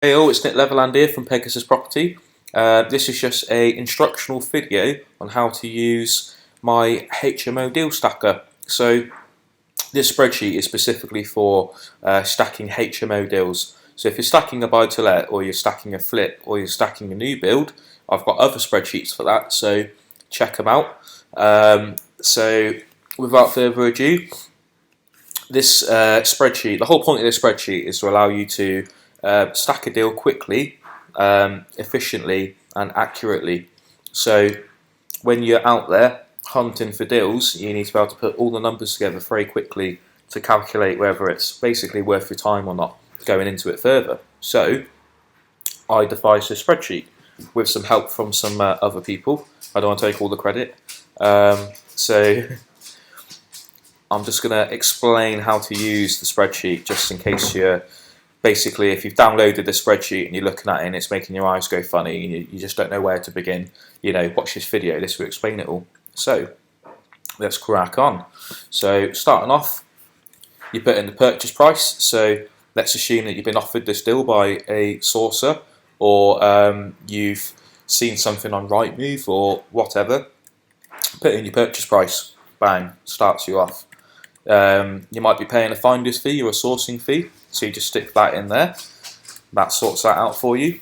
Hey all, it's Leatherland here from Pegasus Property. This is just a instructional video on how to use my HMO deal stacker. So this spreadsheet is specifically for stacking HMO deals. So if you're stacking a buy-to-let, or you're stacking a flip, or you're stacking a new build, I've got other spreadsheets for that, so check them out. So without further ado, this spreadsheet, the whole point of this spreadsheet is to allow you to stack a deal quickly, efficiently and accurately. So when you're out there hunting for deals, you need to be able to put all the numbers together very quickly to calculate whether it's basically worth your time or not going into it further. So I devised this spreadsheet with some help from some other people. I don't want to take all the credit. So I'm just going to explain how to use the spreadsheet just in case you're basically, if you've downloaded the spreadsheet and you're looking at it and it's making your eyes go funny and you just don't know where to begin, watch this video, this will explain it all. So let's crack on. So starting off, you put in the purchase price. So let's assume that you've been offered this deal by a sourcer, or you've seen something on Rightmove or whatever. Put in your purchase price, bang, starts you off. You might be paying a finder's fee or a sourcing fee, so you just stick that in there. That sorts that out for you.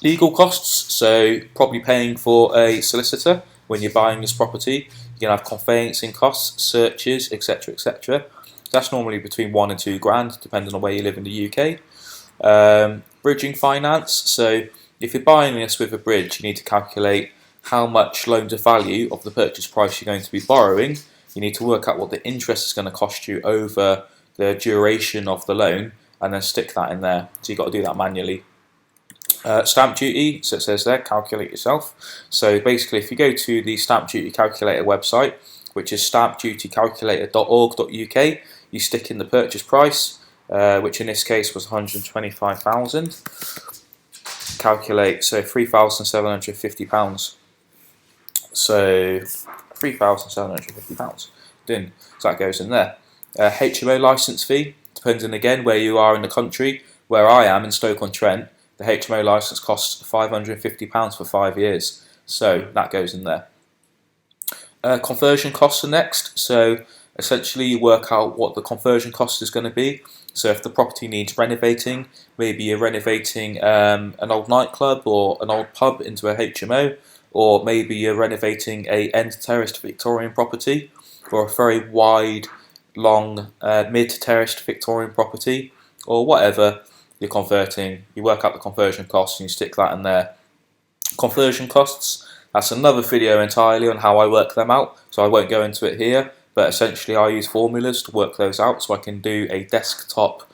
Legal costs, so probably paying for a solicitor when you're buying this property. You're going to have conveyancing costs, searches, etc, etc. That's normally between £1 and £2 grand, depending on where you live in the UK. Bridging finance, so if you're buying this with a bridge, you need to calculate how much loan to value of the purchase price you're going to be borrowing. You need to work out what the interest is going to cost you over the duration of the loan, and then stick that in there. So you've got to do that manually. Stamp duty, so it says there, calculate yourself. So basically, if you go to the stamp duty calculator website, which is stampdutycalculator.org.uk, you stick in the purchase price, which in this case was 125,000. Calculate, so £3,750. So £3,750. Done. So that goes in there. HMO licence fee, depending again where you are in the country. Where I am in Stoke-on-Trent, the HMO licence costs £550 for 5 years. So that goes in there. Conversion costs are next. So essentially you work out what the conversion cost is going to be. So if the property needs renovating, maybe you're renovating an old nightclub or an old pub into a HMO, or maybe you're renovating a end-terraced Victorian property, or a very wide, long, mid-terraced Victorian property, or whatever you're converting. You work out the conversion costs and you stick that in there. Conversion costs, that's another video entirely on how I work them out, so I won't go into it here, but essentially I use formulas to work those out so I can do a desktop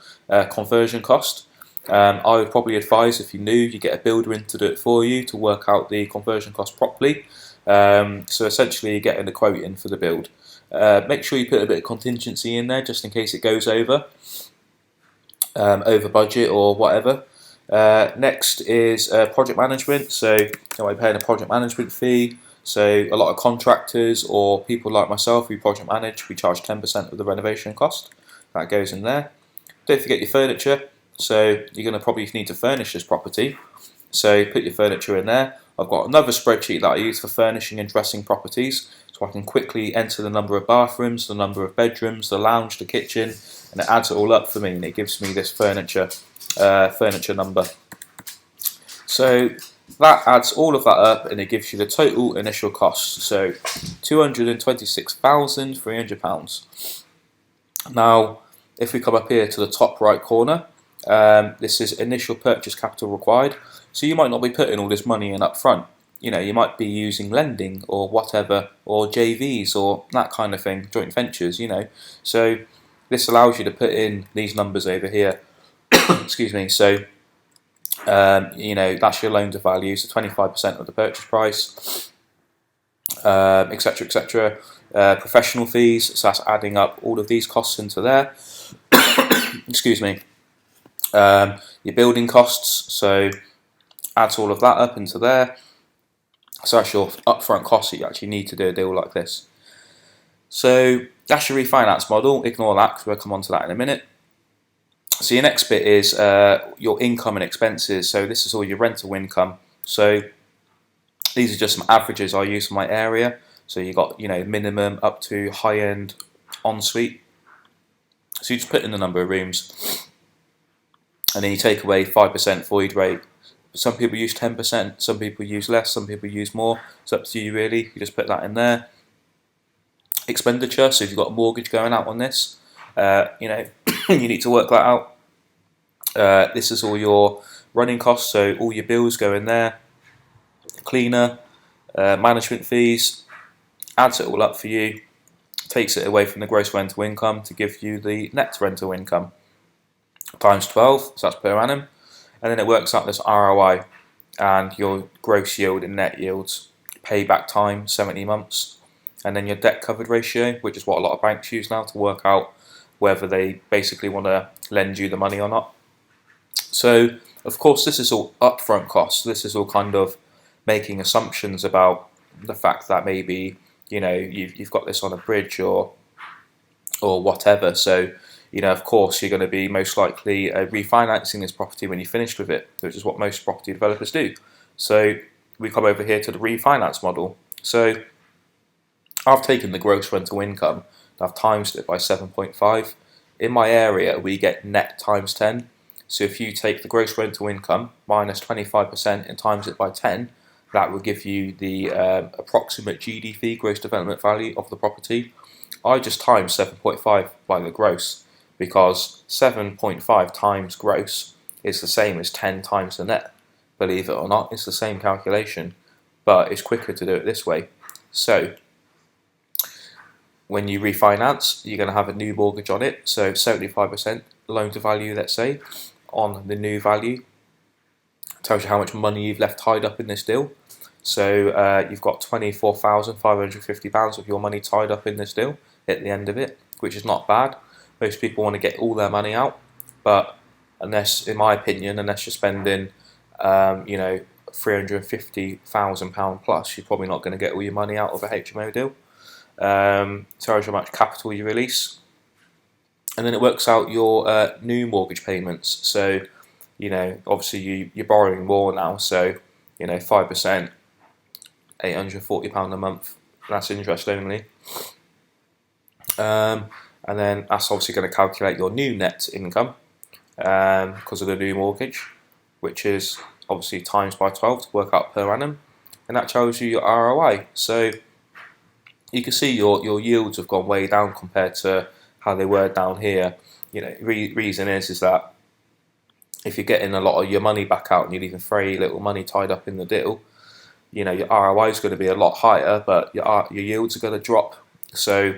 conversion cost. I would probably advise, if you knew, you get a builder in to do it for you to work out the conversion cost properly. So essentially you're getting a quote in for the build. Make sure you put a bit of contingency in there just in case it goes over budget or whatever. Next is project management. So I'm paying a project management fee. So a lot of contractors or people like myself who project manage, we charge 10% of the renovation cost. That goes in there. Don't forget your furniture. So you're going to probably need to furnish this property. So put your furniture in there. I've got another spreadsheet that I use for furnishing and dressing properties, so I can quickly enter the number of bathrooms, the number of bedrooms, the lounge, the kitchen, and it adds it all up for me, and it gives me this furniture number. So that adds all of that up, and it gives you the total initial cost. So £226,300. Now, if we come up here to the top right corner, this is initial purchase capital required. So you might not be putting all this money in up front. You might be using lending or whatever, or JVs or that kind of thing, joint ventures, So this allows you to put in these numbers over here. Excuse me. So, that's your loan to value, so 25% of the purchase price, etc, etc. Professional fees, so that's adding up all of these costs into there. Excuse me. Your building costs, so adds all of that up into there. So that's your upfront costs that you actually need to do a deal like this. So that's your refinance model. Ignore that because we'll come on to that in a minute. So your next bit is your income and expenses. So this is all your rental income. So these are just some averages I use for my area. So you got minimum up to high end ensuite. So you just put in the number of rooms, and then you take away 5% void rate. Some people use 10%, some people use less, some people use more. It's up to you really. You just put that in there. Expenditure. So if you've got a mortgage going out on this, you need to work that out. This is all your running costs, so all your bills go in there. Cleaner, management fees, adds it all up for you, takes it away from the gross rental income to give you the net rental income. Times 12, so that's per annum. And then it works out this ROI and your gross yield and net yields. Payback time, 70 months. And then your debt covered ratio, which is what a lot of banks use now to work out whether they basically want to lend you the money or not. So, of course, this is all upfront costs. This is all kind of making assumptions about the fact that maybe you've got this on a bridge or whatever. So, of course, you're going to be most likely refinancing this property when you're finished with it, which is what most property developers do. So we come over here to the refinance model. So I've taken the gross rental income, and I've times it by 7.5. In my area, we get net times 10. So if you take the gross rental income minus 25% and times it by 10, that will give you the approximate GDV, gross development value of the property. I just times 7.5 by the gross, because 7.5 times gross is the same as 10 times the net. Believe it or not, it's the same calculation, but it's quicker to do it this way. So when you refinance, you're going to have a new mortgage on it, so 75% loan to value, let's say, on the new value. Tells you how much money you've left tied up in this deal. So you've got £24,550 of your money tied up in this deal at the end of it, which is not bad. Most people want to get all their money out, but in my opinion, unless you're spending, £350,000 plus, you're probably not going to get all your money out of a HMO deal. Tells you how much capital you release, and then it works out your new mortgage payments. So, obviously you're borrowing more now, so 5%, £840 a month. That's interest only. And then that's obviously going to calculate your new net income because of the new mortgage, which is obviously times by 12 to work out per annum, and that tells you your ROI. So you can see your yields have gone way down compared to how they were down here. Reason is that if you're getting a lot of your money back out and you're leaving very little money tied up in the deal, your ROI is going to be a lot higher, but your yields are going to drop. So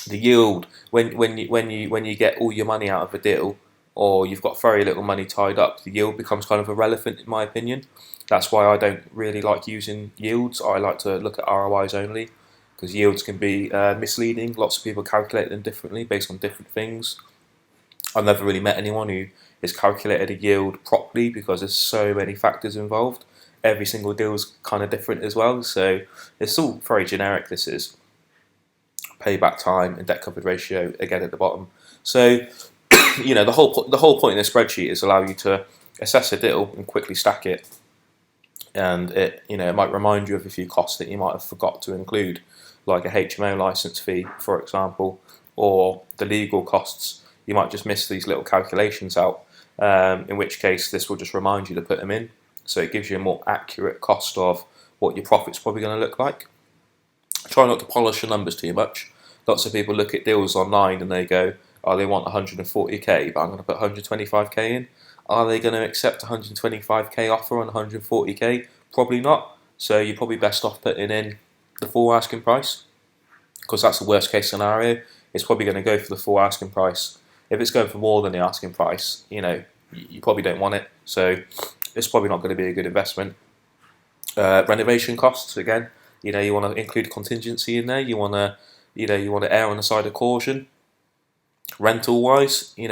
the yield when you get all your money out of a deal, or you've got very little money tied up, the yield becomes kind of irrelevant in my opinion. That's why I don't really like using yields. I like to look at ROIs only, because yields can be misleading. Lots of people calculate them differently based on different things. I've never really met anyone who has calculated a yield properly, because there's so many factors involved. Every single deal is kind of different as well, so it's all very generic. This is payback time and debt covered ratio again at the bottom. So the whole point in this spreadsheet is allow you to assess a deal and quickly stack it, and it might remind you of a few costs that you might have forgot to include, like a HMO license fee, for example, or the legal costs. You might just miss these little calculations out, in which case this will just remind you to put them in, so it gives you a more accurate cost of what your profit's probably going to look like. Try not to polish your numbers too much. Lots of people look at deals online and they go, oh, they want 140k, but I'm going to put 125k in. Are they going to accept 125k offer on 140k? Probably not. So you're probably best off putting in the full asking price, because that's the worst case scenario. It's probably going to go for the full asking price. If it's going for more than the asking price, you probably don't want it. So it's probably not going to be a good investment. Renovation costs, again, you want to include contingency in there. You want to err on the side of caution. Rental wise, you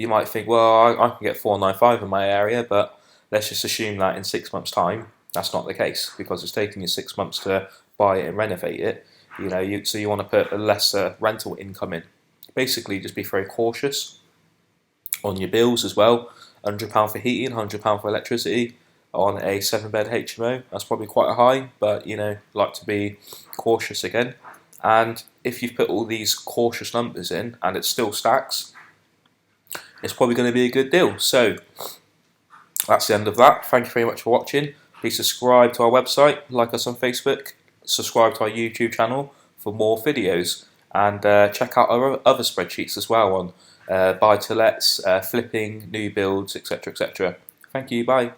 might think, well, I can get 495 in my area, but let's just assume that in 6 months' time, that's not the case, because it's taking you 6 months to buy it and renovate it. So you want to put a lesser rental income in. Basically, just be very cautious. on your bills as well. £100 for heating, £100 for electricity on a 7-bed HMO. That's probably quite high, but like to be cautious again. And if you've put all these cautious numbers in and it still stacks, it's probably going to be a good deal. So that's the end of that. Thank you very much for watching. Please subscribe to our website, like us on Facebook, subscribe to our YouTube channel for more videos, and check out our other spreadsheets as well on buy-to-lets, flipping, new builds, etc. etc. Thank you, bye.